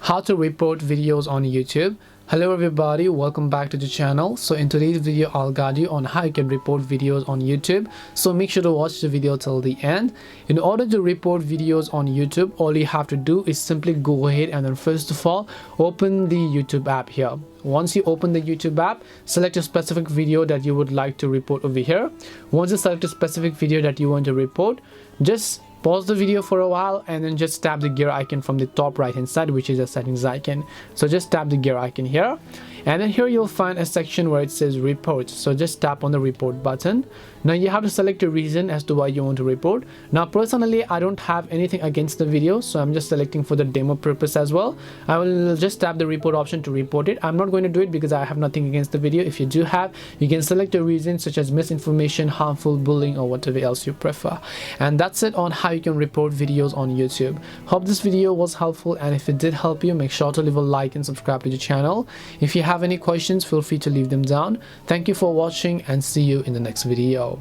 how to report videos on YouTube. Hello everybody, welcome back to the channel. So in today's video I'll guide you on how you can report videos on YouTube, so make sure to watch the video till the end. In order to report videos on YouTube, all you have to do is simply go ahead and then first of all open the YouTube app here. Once you open the YouTube app, select a specific video that you would like to report over here. Once you select a specific video that you want to report, just pause the video for a while and then just tap the gear icon from the top right hand side, which is a settings icon. So just tap the gear icon here, and then here you'll find a section where it says report. So just tap on the report button. Now you have to select a reason as to why you want to report. Now personally I don't have anything against the video, so I'm just selecting for the demo purpose as well. I will just tap the report option to report it. I'm not going to do it because I have nothing against the video. If you do have, you can select a reason such as misinformation, harmful, bullying, or whatever else you prefer. And that's it on how you can report videos on YouTube. Hope this video was helpful, and if it did help you, make sure to leave a like and subscribe to the channel. If you have any questions, feel free to leave them down. Thank you for watching and see you in the next video.